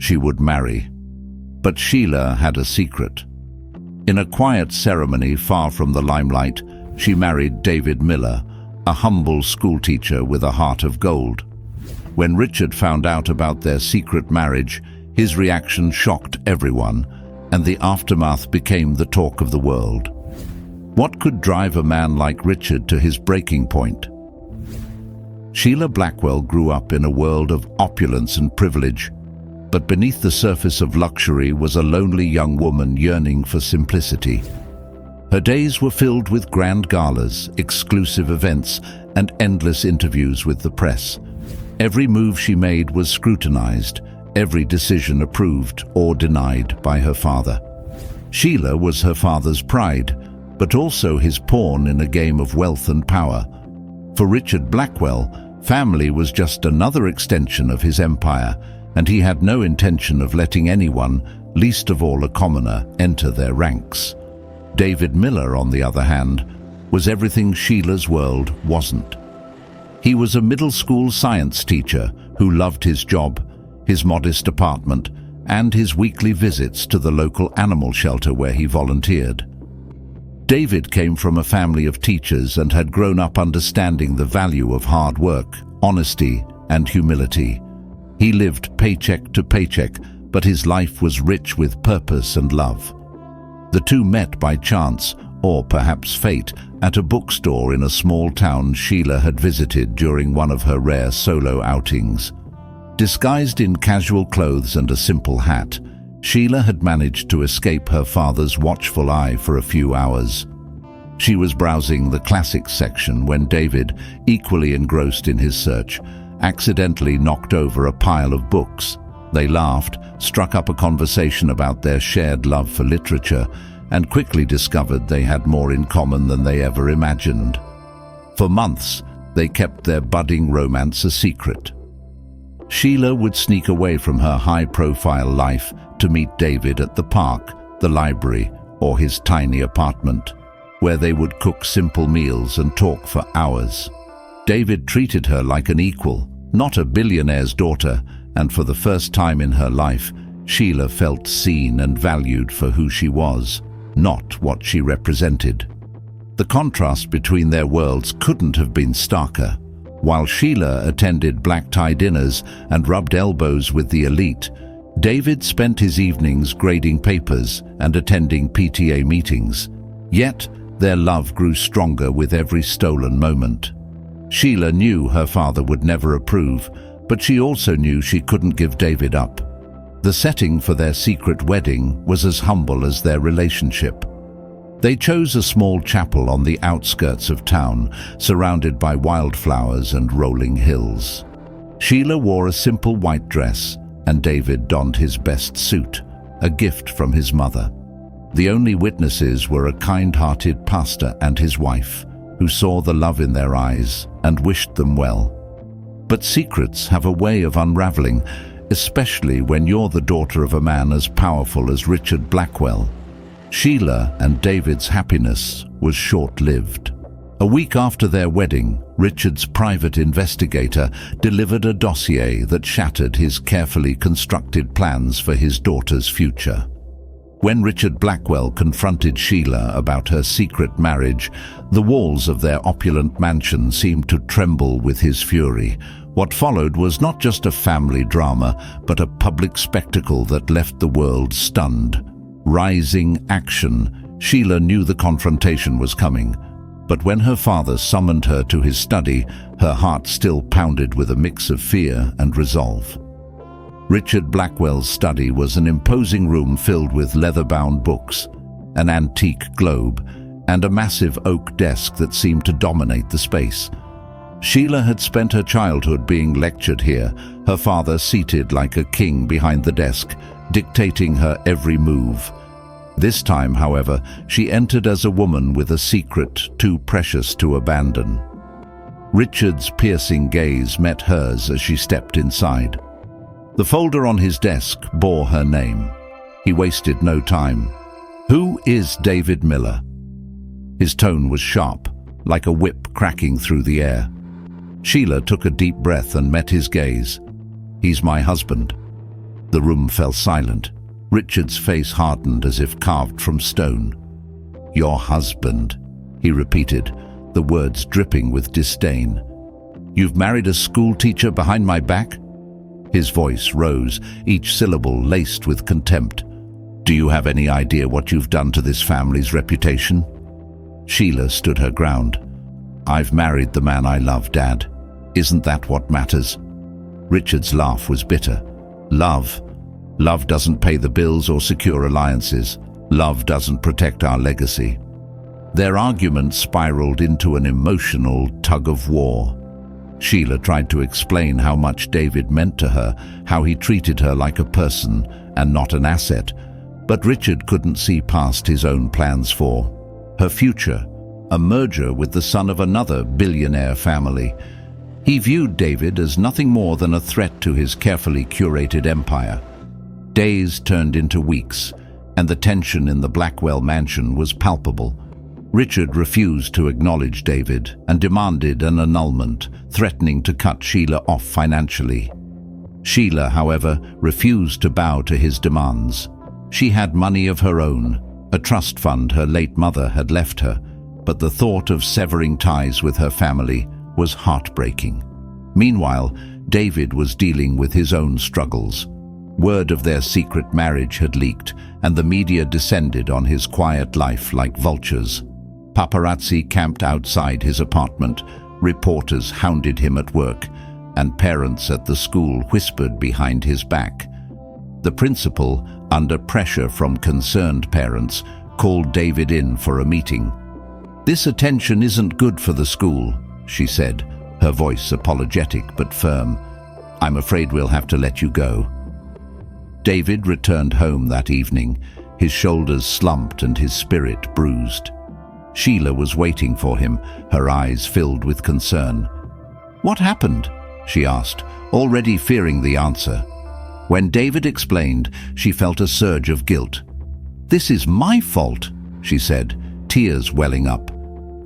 she would marry. But Sheila had a secret. In a quiet ceremony far from the limelight, she married David Miller, a humble schoolteacher with a heart of gold. When Richard found out about their secret marriage, his reaction shocked everyone, and the aftermath became the talk of the world. What could drive a man like Richard to his breaking point? Sheila Blackwell grew up in a world of opulence and privilege, but beneath the surface of luxury was a lonely young woman yearning for simplicity. Her days were filled with grand galas, exclusive events, and endless interviews with the press. Every move she made was scrutinized, every decision approved or denied by her father. Sheila was her father's pride, but also his pawn in a game of wealth and power. For Richard Blackwell, family was just another extension of his empire, and he had no intention of letting anyone, least of all a commoner, enter their ranks. David Miller, on the other hand, was everything Sheila's world wasn't. He was a middle school science teacher who loved his job, his modest apartment, and his weekly visits to the local animal shelter where he volunteered. David came from a family of teachers and had grown up understanding the value of hard work, honesty, and humility. He lived paycheck to paycheck, but his life was rich with purpose and love. The two met by chance, or perhaps fate, at a bookstore in a small town Sheila had visited during one of her rare solo outings. Disguised in casual clothes and a simple hat, Sheila had managed to escape her father's watchful eye for a few hours. She was browsing the classics section when David, equally engrossed in his search, accidentally knocked over a pile of books. They laughed, struck up a conversation about their shared love for literature, and quickly discovered they had more in common than they ever imagined. For months, they kept their budding romance a secret. Sheila would sneak away from her high-profile life to meet David at the park, the library, or his tiny apartment, where they would cook simple meals and talk for hours. David treated her like an equal, not a billionaire's daughter, and for the first time in her life, Sheila felt seen and valued for who she was, not what she represented. The contrast between their worlds couldn't have been starker. While Sheila attended black-tie dinners and rubbed elbows with the elite, David spent his evenings grading papers and attending PTA meetings. Yet, their love grew stronger with every stolen moment. Sheila knew her father would never approve, but she also knew she couldn't give David up. The setting for their secret wedding was as humble as their relationship. They chose a small chapel on the outskirts of town, surrounded by wildflowers and rolling hills. Sheila wore a simple white dress, and David donned his best suit, a gift from his mother. The only witnesses were a kind-hearted pastor and his wife, who saw the love in their eyes and wished them well. But secrets have a way of unraveling, especially when you're the daughter of a man as powerful as Richard Blackwell. Sheila and David's happiness was short-lived. A week after their wedding, Richard's private investigator delivered a dossier that shattered his carefully constructed plans for his daughter's future. When Richard Blackwell confronted Sheila about her secret marriage, the walls of their opulent mansion seemed to tremble with his fury. What followed was not just a family drama, but a public spectacle that left the world stunned. Rising action, Sheila knew the confrontation was coming, but when her father summoned her to his study, her heart still pounded with a mix of fear and resolve. Richard Blackwell's study was an imposing room filled with leather-bound books, an antique globe, and a massive oak desk that seemed to dominate the space. Sheila had spent her childhood being lectured here, her father seated like a king behind the desk, dictating her every move. This time, however, she entered as a woman with a secret too precious to abandon. Richard's piercing gaze met hers as she stepped inside. The folder on his desk bore her name. He wasted no time. "Who is David Miller?" His tone was sharp, like a whip cracking through the air. Sheila took a deep breath and met his gaze. "He's my husband." The room fell silent. Richard's face hardened as if carved from stone. "Your husband," he repeated, the words dripping with disdain. "You've married a school teacher behind my back?" His voice rose, each syllable laced with contempt. "Do you have any idea what you've done to this family's reputation?" Sheila stood her ground. "I've married the man I love, Dad. Isn't that what matters?" Richard's laugh was bitter. "Love? Love doesn't pay the bills or secure alliances. Love doesn't protect our legacy." Their argument spiraled into an emotional tug-of-war. Sheila tried to explain how much David meant to her, how he treated her like a person and not an asset, but Richard couldn't see past his own plans for her future, a merger with the son of another billionaire family. He viewed David as nothing more than a threat to his carefully curated empire. Days turned into weeks, and the tension in the Blackwell mansion was palpable. Richard refused to acknowledge David and demanded an annulment, threatening to cut Sheila off financially. Sheila, however, refused to bow to his demands. She had money of her own, a trust fund her late mother had left her, but the thought of severing ties with her family was heartbreaking. Meanwhile, David was dealing with his own struggles. Word of their secret marriage had leaked, and the media descended on his quiet life like vultures. Paparazzi camped outside his apartment, reporters hounded him at work, and parents at the school whispered behind his back. The principal, under pressure from concerned parents, called David in for a meeting. "This attention isn't good for the school," she said, her voice apologetic but firm. "I'm afraid we'll have to let you go." David returned home that evening, his shoulders slumped and his spirit bruised. Sheila was waiting for him, her eyes filled with concern. "What happened?" she asked, already fearing the answer. When David explained, she felt a surge of guilt. "This is my fault," she said, tears welling up.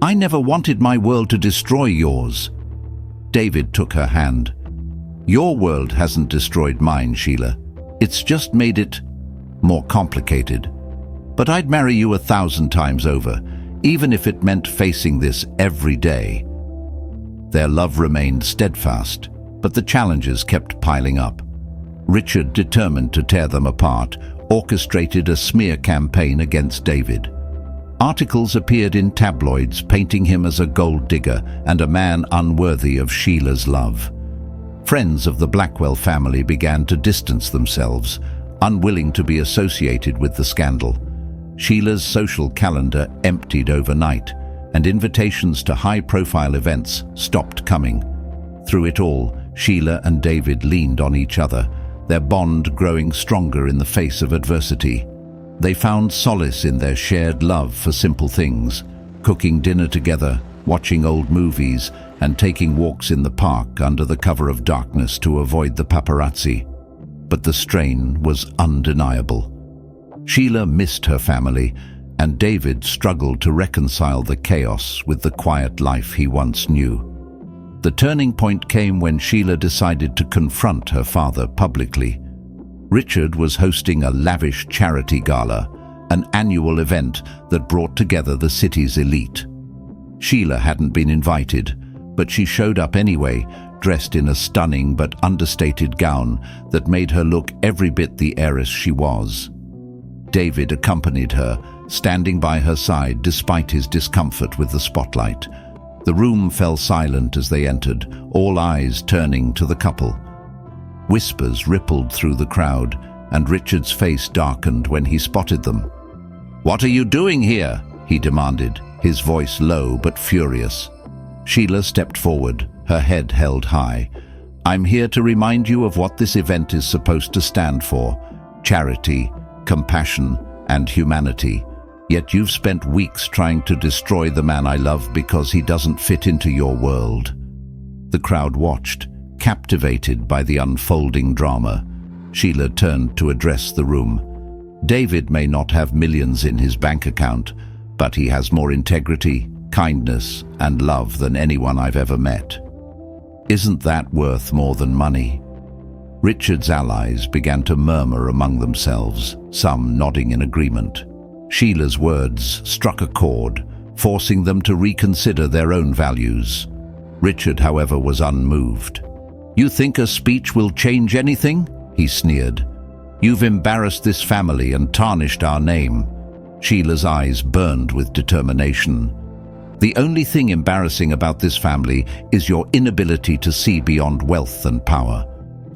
"I never wanted my world to destroy yours." David took her hand. "Your world hasn't destroyed mine, Sheila. It's just made it more complicated. But I'd marry you 1,000 times over, even if it meant facing this every day." Their love remained steadfast, but the challenges kept piling up. Richard, determined to tear them apart, orchestrated a smear campaign against David. Articles appeared in tabloids painting him as a gold digger and a man unworthy of Sheila's love. Friends of the Blackwell family began to distance themselves, unwilling to be associated with the scandal. Sheila's social calendar emptied overnight, and invitations to high-profile events stopped coming. Through it all, Sheila and David leaned on each other, their bond growing stronger in the face of adversity. They found solace in their shared love for simple things, cooking dinner together, watching old movies, and taking walks in the park under the cover of darkness to avoid the paparazzi. But the strain was undeniable. Sheila missed her family, and David struggled to reconcile the chaos with the quiet life he once knew. The turning point came when Sheila decided to confront her father publicly. Richard was hosting a lavish charity gala, an annual event that brought together the city's elite. Sheila hadn't been invited, but she showed up anyway, dressed in a stunning but understated gown that made her look every bit the heiress she was. David accompanied her, standing by her side despite his discomfort with the spotlight. The room fell silent as they entered, all eyes turning to the couple. Whispers rippled through the crowd, and Richard's face darkened when he spotted them. "What are you doing here?" he demanded, his voice low but furious. Sheila stepped forward, her head held high. "I'm here to remind you of what this event is supposed to stand for: charity, compassion, and humanity. Yet you've spent weeks trying to destroy the man I love because he doesn't fit into your world." The crowd watched, captivated by the unfolding drama. Sheila turned to address the room. "David may not have millions in his bank account, but he has more integrity, kindness, and love than anyone I've ever met. Isn't that worth more than money?" Richard's allies began to murmur among themselves, some nodding in agreement. Sheila's words struck a chord, forcing them to reconsider their own values. Richard, however, was unmoved. "You think a speech will change anything?" he sneered. "You've embarrassed this family and tarnished our name." Sheila's eyes burned with determination. "The only thing embarrassing about this family is your inability to see beyond wealth and power.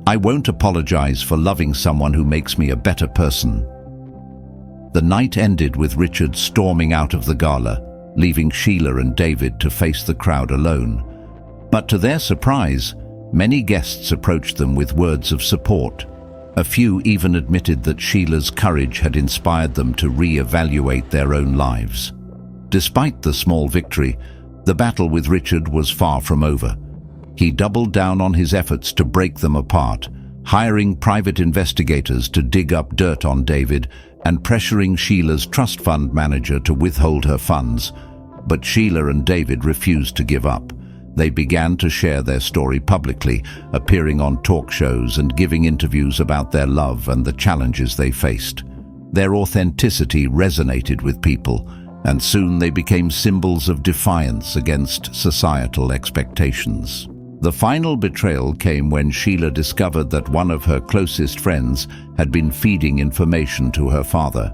I won't apologize for loving someone who makes me a better person." The night ended with Richard storming out of the gala, leaving Sheila and David to face the crowd alone. But to their surprise, many guests approached them with words of support. A few even admitted that Sheila's courage had inspired them to re-evaluate their own lives. Despite the small victory, the battle with Richard was far from over. He doubled down on his efforts to break them apart, hiring private investigators to dig up dirt on David and pressuring Sheila's trust fund manager to withhold her funds. But Sheila and David refused to give up. They began to share their story publicly, appearing on talk shows and giving interviews about their love and the challenges they faced. Their authenticity resonated with people, and soon they became symbols of defiance against societal expectations. The final betrayal came when Sheila discovered that one of her closest friends had been feeding information to her father.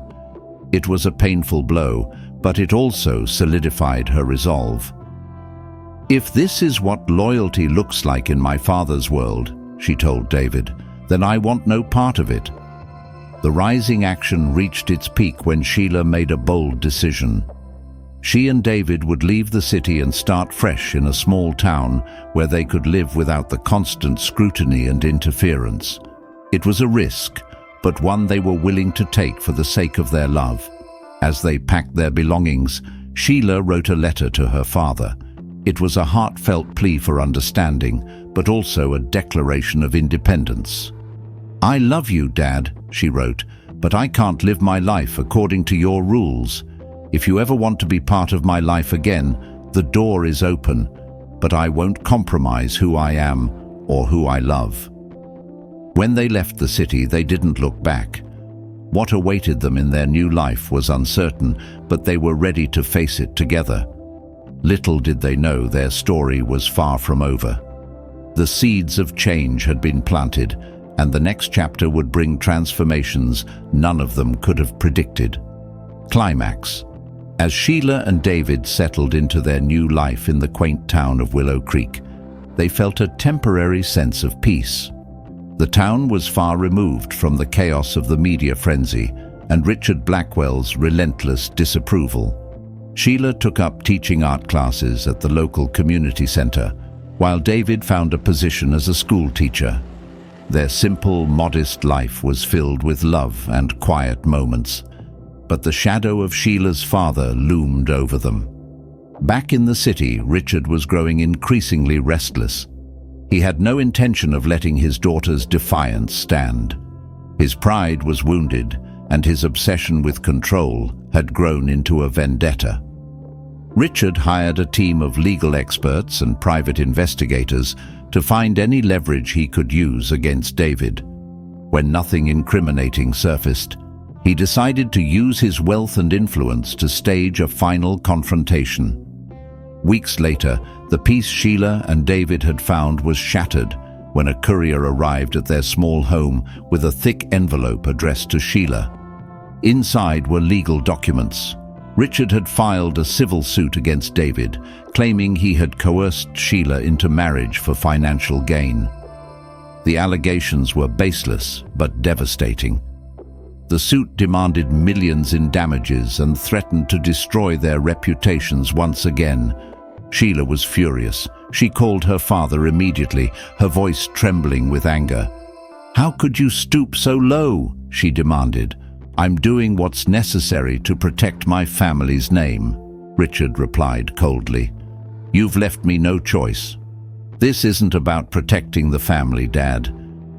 It was a painful blow, but it also solidified her resolve. "If this is what loyalty looks like in my father's world," she told David, "then I want no part of it." The rising action reached its peak when Sheila made a bold decision. She and David would leave the city and start fresh in a small town where they could live without the constant scrutiny and interference. It was a risk, but one they were willing to take for the sake of their love. As they packed their belongings, Sheila wrote a letter to her father. It was a heartfelt plea for understanding, but also a declaration of independence. "I love you, Dad," she wrote, "but I can't live my life according to your rules. If you ever want to be part of my life again, the door is open, but I won't compromise who I am or who I love." When they left the city, they didn't look back. What awaited them in their new life was uncertain, but they were ready to face it together. Little did they know their story was far from over. The seeds of change had been planted, and the next chapter would bring transformations none of them could have predicted. Climax. As Sheila and David settled into their new life in the quaint town of Willow Creek, they felt a temporary sense of peace. The town was far removed from the chaos of the media frenzy and Richard Blackwell's relentless disapproval. Sheila took up teaching art classes at the local community center, while David found a position as a school teacher. Their simple, modest life was filled with love and quiet moments, but the shadow of Sheila's father loomed over them. Back in the city, Richard was growing increasingly restless. He had no intention of letting his daughter's defiance stand. His pride was wounded, and his obsession with control had grown into a vendetta. Richard hired a team of legal experts and private investigators to find any leverage he could use against David. When nothing incriminating surfaced, he decided to use his wealth and influence to stage a final confrontation. Weeks later, the peace Sheila and David had found was shattered when a courier arrived at their small home with a thick envelope addressed to Sheila. Inside were legal documents. Richard had filed a civil suit against David, claiming he had coerced Sheila into marriage for financial gain. The allegations were baseless but devastating. The suit demanded millions in damages and threatened to destroy their reputations once again. Sheila was furious. She called her father immediately, her voice trembling with anger. "How could you stoop so low?" she demanded. "I'm doing what's necessary to protect my family's name," Richard replied coldly. "You've left me no choice. This isn't about protecting the family, Dad.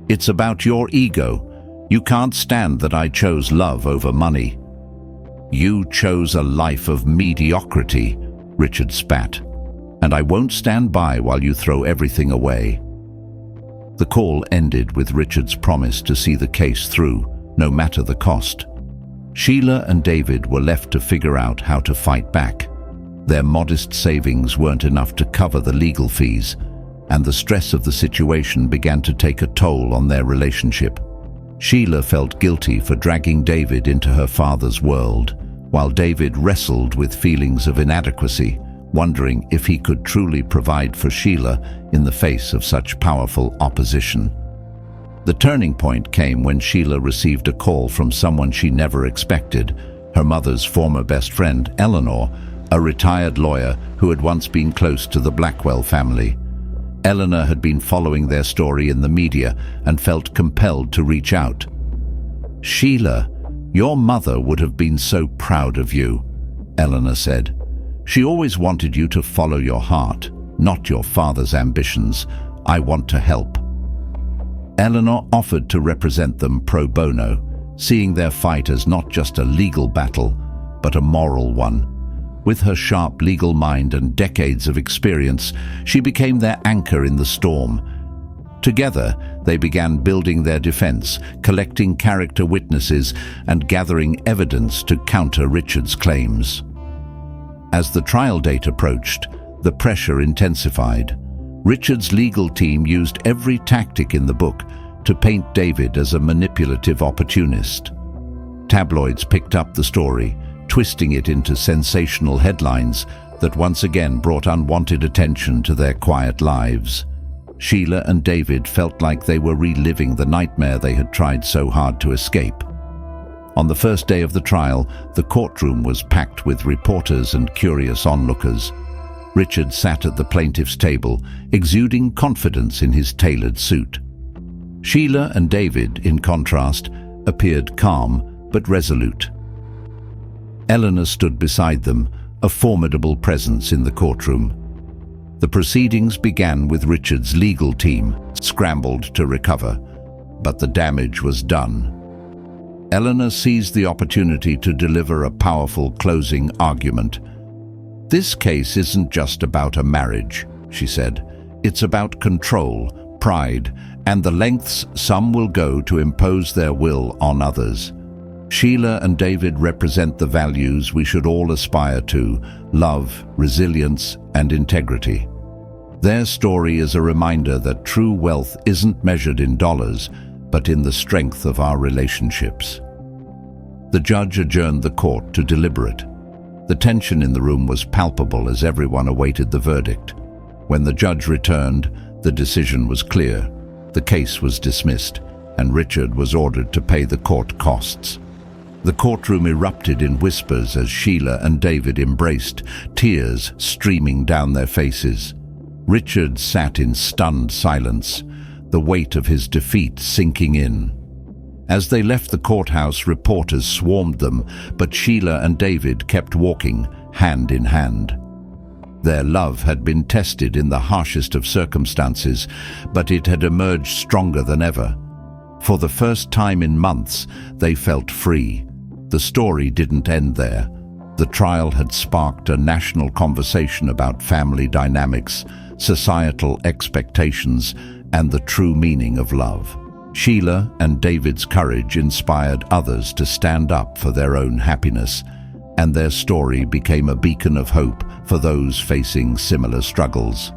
It's about your ego. You can't stand that I chose love over money." "You chose a life of mediocrity," Richard spat, "and I won't stand by while you throw everything away." The call ended with Richard's promise to see the case through, no matter the cost. Sheila and David were left to figure out how to fight back. Their modest savings weren't enough to cover the legal fees, and the stress of the situation began to take a toll on their relationship. Sheila felt guilty for dragging David into her father's world, while David wrestled with feelings of inadequacy, wondering if he could truly provide for Sheila in the face of such powerful opposition. The turning point came when Sheila received a call from someone she never expected, her mother's former best friend, Eleanor, a retired lawyer who had once been close to the Blackwell family. Eleanor had been following their story in the media and felt compelled to reach out. "Sheila, your mother would have been so proud of you," Eleanor said. "She always wanted you to follow your heart, not your father's ambitions. I want to help." Eleanor offered to represent them pro bono, seeing their fight as not just a legal battle, but a moral one. With her sharp legal mind and decades of experience, she became their anchor in the storm. Together, they began building their defense, collecting character witnesses, and gathering evidence to counter Richard's claims. As the trial date approached, the pressure intensified. Richard's legal team used every tactic in the book to paint David as a manipulative opportunist. Tabloids picked up the story, twisting it into sensational headlines that once again brought unwanted attention to their quiet lives. Sheila and David felt like they were reliving the nightmare they had tried so hard to escape. On the first day of the trial, the courtroom was packed with reporters and curious onlookers. Richard sat at the plaintiff's table, exuding confidence in his tailored suit. Sheila and David, in contrast, appeared calm but resolute. Eleanor stood beside them, a formidable presence in the courtroom. The proceedings began with Richard's legal team, scrambled to recover, but the damage was done. Eleanor seized the opportunity to deliver a powerful closing argument. "This case isn't just about a marriage," she said. "It's about control, pride, and the lengths some will go to impose their will on others. Sheila and David represent the values we should all aspire to: love, resilience, and integrity. Their story is a reminder that true wealth isn't measured in dollars, but in the strength of our relationships." The judge adjourned the court to deliberate. The tension in the room was palpable as everyone awaited the verdict. When the judge returned, the decision was clear. The case was dismissed, and Richard was ordered to pay the court costs. The courtroom erupted in whispers as Sheila and David embraced, tears streaming down their faces. Richard sat in stunned silence, the weight of his defeat sinking in. As they left the courthouse, reporters swarmed them, but Sheila and David kept walking, hand in hand. Their love had been tested in the harshest of circumstances, but it had emerged stronger than ever. For the first time in months, they felt free. The story didn't end there. The trial had sparked a national conversation about family dynamics, societal expectations, and the true meaning of love. Sheila and David's courage inspired others to stand up for their own happiness, and their story became a beacon of hope for those facing similar struggles.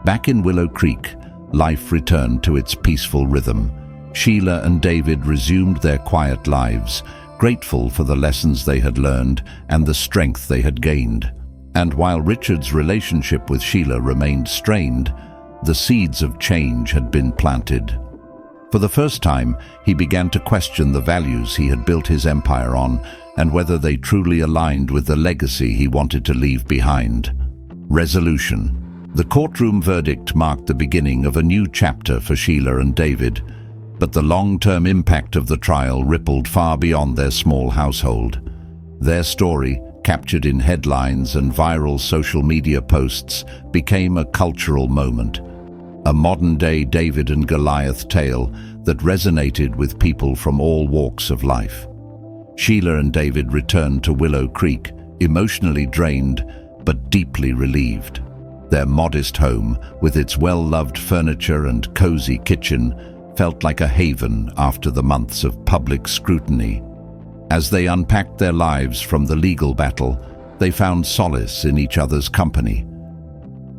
Back in Willow Creek, life returned to its peaceful rhythm. Sheila and David resumed their quiet lives, grateful for the lessons they had learned and the strength they had gained. And while Richard's relationship with Sheila remained strained, the seeds of change had been planted. For the first time, he began to question the values he had built his empire on and whether they truly aligned with the legacy he wanted to leave behind. Resolution. The courtroom verdict marked the beginning of a new chapter for Sheila and David, but the long-term impact of the trial rippled far beyond their small household. Their story, captured in headlines and viral social media posts, became a cultural moment. A modern-day David and Goliath tale that resonated with people from all walks of life. Sheila and David returned to Willow Creek, emotionally drained but deeply relieved. Their modest home, with its well-loved furniture and cozy kitchen, felt like a haven after the months of public scrutiny. As they unpacked their lives from the legal battle, they found solace in each other's company.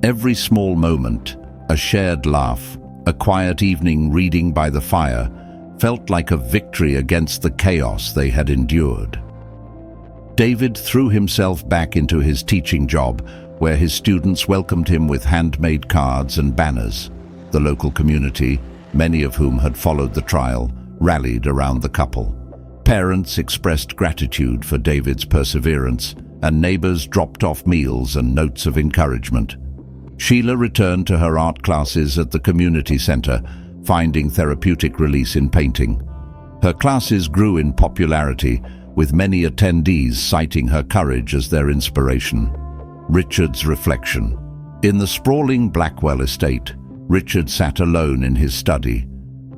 Every small moment, a shared laugh, a quiet evening reading by the fire, felt like a victory against the chaos they had endured. David threw himself back into his teaching job, where his students welcomed him with handmade cards and banners. The local community, many of whom had followed the trial, rallied around the couple. Parents expressed gratitude for David's perseverance, and neighbors dropped off meals and notes of encouragement. Sheila returned to her art classes at the community center, finding therapeutic release in painting. Her classes grew in popularity, with many attendees citing her courage as their inspiration. Richard's reflection. In the sprawling Blackwell estate, Richard sat alone in his study.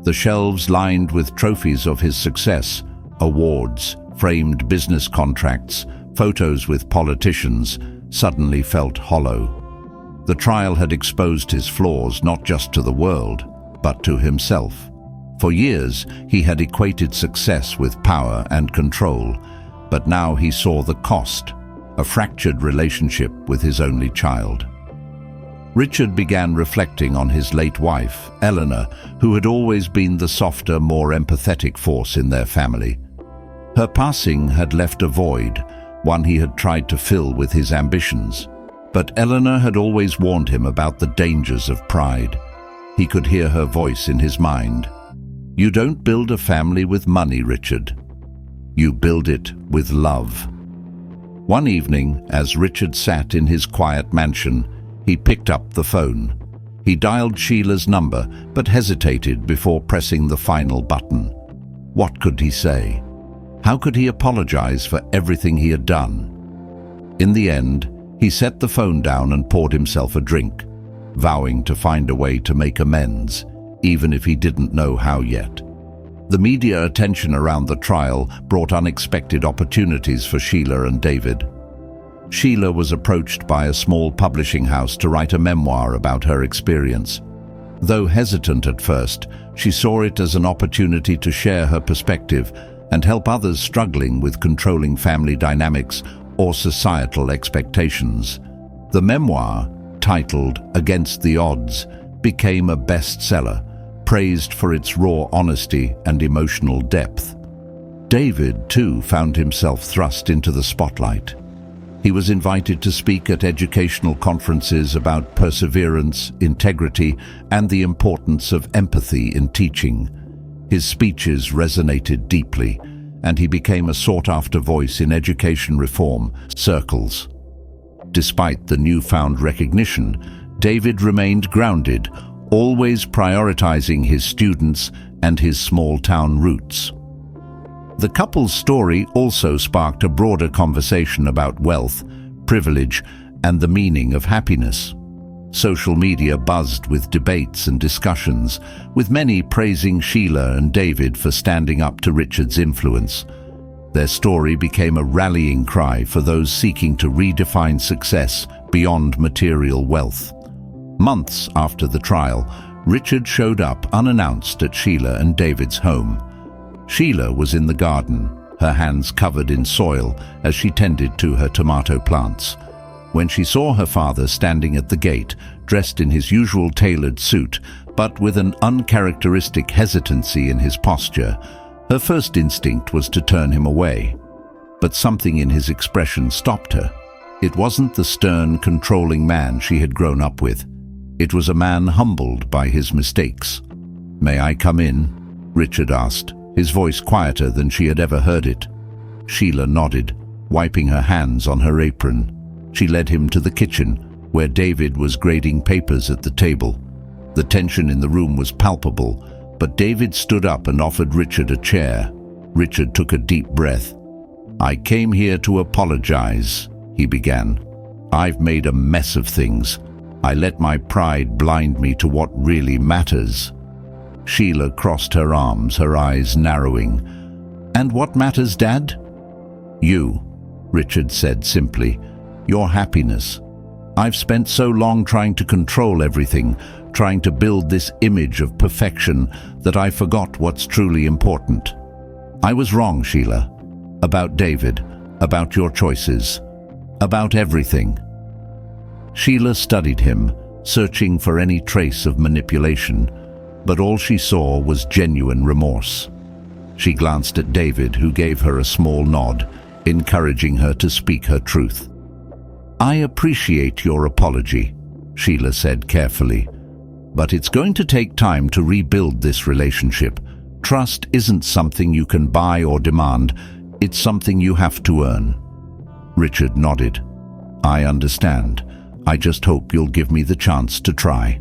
The shelves lined with trophies of his success, awards, framed business contracts, photos with politicians, suddenly felt hollow. The trial had exposed his flaws not just to the world, but to himself. For years, he had equated success with power and control, but now he saw the cost, a fractured relationship with his only child. Richard began reflecting on his late wife, Eleanor, who had always been the softer, more empathetic force in their family. Her passing had left a void, one he had tried to fill with his ambitions. But Eleanor had always warned him about the dangers of pride. He could hear her voice in his mind. "You don't build a family with money, Richard. You build it with love." One evening, as Richard sat in his quiet mansion, he picked up the phone. He dialed Sheila's number, but hesitated before pressing the final button. What could he say? How could he apologize for everything he had done? In the end, he set the phone down and poured himself a drink, vowing to find a way to make amends, even if he didn't know how yet. The media attention around the trial brought unexpected opportunities for Sheila and David. Sheila was approached by a small publishing house to write a memoir about her experience. Though hesitant at first, she saw it as an opportunity to share her perspective and help others struggling with controlling family dynamics or societal expectations. The memoir, titled Against the Odds, became a bestseller, praised for its raw honesty and emotional depth. David, too, found himself thrust into the spotlight. He was invited to speak at educational conferences about perseverance, integrity, and the importance of empathy in teaching. His speeches resonated deeply, and he became a sought-after voice in education reform circles. Despite the newfound recognition, David remained grounded, always prioritizing his students and his small-town roots. The couple's story also sparked a broader conversation about wealth, privilege, and the meaning of happiness. Social media buzzed with debates and discussions, with many praising Sheila and David for standing up to Richard's influence. Their story became a rallying cry for those seeking to redefine success beyond material wealth. Months after the trial, Richard showed up unannounced at Sheila and David's home. Sheila was in the garden, her hands covered in soil as she tended to her tomato plants. When she saw her father standing at the gate, dressed in his usual tailored suit, but with an uncharacteristic hesitancy in his posture, her first instinct was to turn him away. But something in his expression stopped her. It wasn't the stern, controlling man she had grown up with. It was a man humbled by his mistakes. "May I come in?" Richard asked, his voice quieter than she had ever heard it. Sheila nodded, wiping her hands on her apron. She led him to the kitchen, where David was grading papers at the table. The tension in the room was palpable, but David stood up and offered Richard a chair. Richard took a deep breath. "I came here to apologize," he began. "I've made a mess of things. I let my pride blind me to what really matters." Sheila crossed her arms, her eyes narrowing. "And what matters, Dad?" "You," Richard said simply. "Your happiness. I've spent so long trying to control everything, trying to build this image of perfection, that I forgot what's truly important. I was wrong, Sheila. About David, about your choices, about everything." Sheila studied him, searching for any trace of manipulation, but all she saw was genuine remorse. She glanced at David, who gave her a small nod, encouraging her to speak her truth. "I appreciate your apology," Sheila said carefully, "but it's going to take time to rebuild this relationship. Trust isn't something you can buy or demand, it's something you have to earn." Richard nodded. "I understand. I just hope you'll give me the chance to try."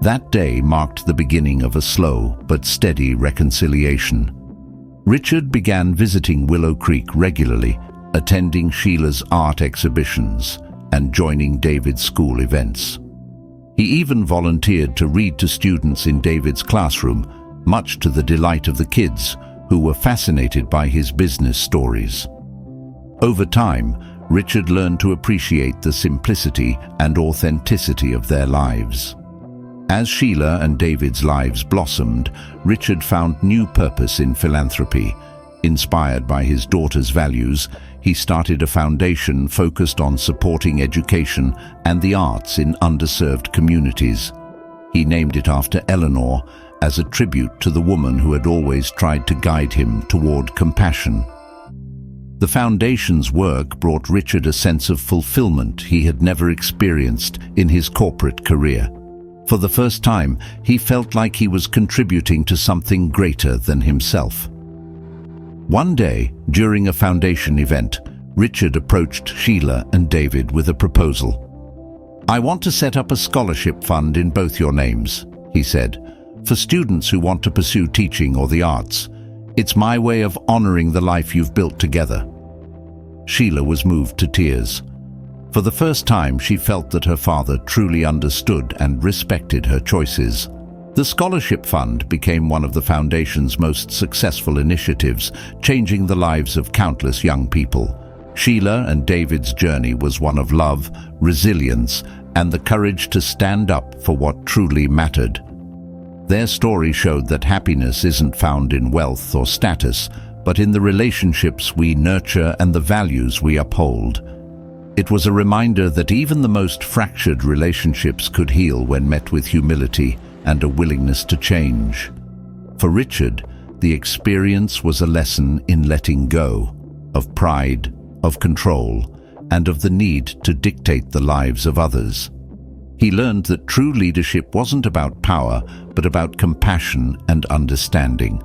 That day marked the beginning of a slow but steady reconciliation. Richard began visiting Willow Creek regularly, attending Sheila's art exhibitions and joining David's school events. He even volunteered to read to students in David's classroom, much to the delight of the kids, who were fascinated by his business stories. Over time, Richard learned to appreciate the simplicity and authenticity of their lives. As Sheila and David's lives blossomed, Richard found new purpose in philanthropy. Inspired by his daughter's values, he started a foundation focused on supporting education and the arts in underserved communities. He named it after Eleanor, as a tribute to the woman who had always tried to guide him toward compassion. The foundation's work brought Richard a sense of fulfillment he had never experienced in his corporate career. For the first time, he felt like he was contributing to something greater than himself. One day, during a foundation event, Richard approached Sheila and David with a proposal. "I want to set up a scholarship fund in both your names," he said, "for students who want to pursue teaching or the arts. It's my way of honoring the life you've built together." Sheila was moved to tears. For the first time, she felt that her father truly understood and respected her choices. The scholarship fund became one of the foundation's most successful initiatives, changing the lives of countless young people. Sheila and David's journey was one of love, resilience, and the courage to stand up for what truly mattered. Their story showed that happiness isn't found in wealth or status, but in the relationships we nurture and the values we uphold. It was a reminder that even the most fractured relationships could heal when met with humility and a willingness to change. For Richard, the experience was a lesson in letting go, of pride, of control, and of the need to dictate the lives of others. He learned that true leadership wasn't about power, but about compassion and understanding.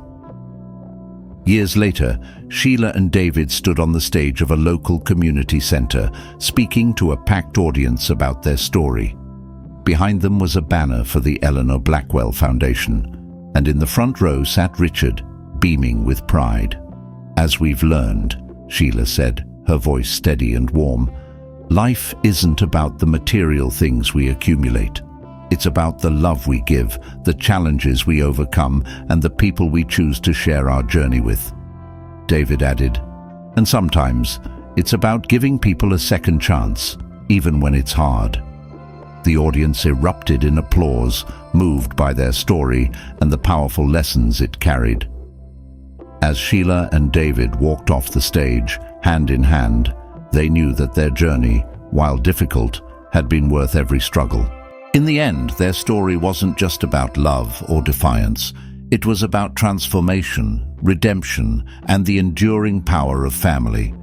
Years later, Sheila and David stood on the stage of a local community center, speaking to a packed audience about their story. Behind them was a banner for the Eleanor Blackwell Foundation, and in the front row sat Richard, beaming with pride. "As we've learned," Sheila said, her voice steady and warm, "life isn't about the material things we accumulate. It's about the love we give, the challenges we overcome, and the people we choose to share our journey with." David added, "And sometimes it's about giving people a second chance, even when it's hard." The audience erupted in applause, moved by their story and the powerful lessons it carried. As Sheila and David walked off the stage, hand in hand, they knew that their journey, while difficult, had been worth every struggle. In the end, their story wasn't just about love or defiance. It was about transformation, redemption, and the enduring power of family.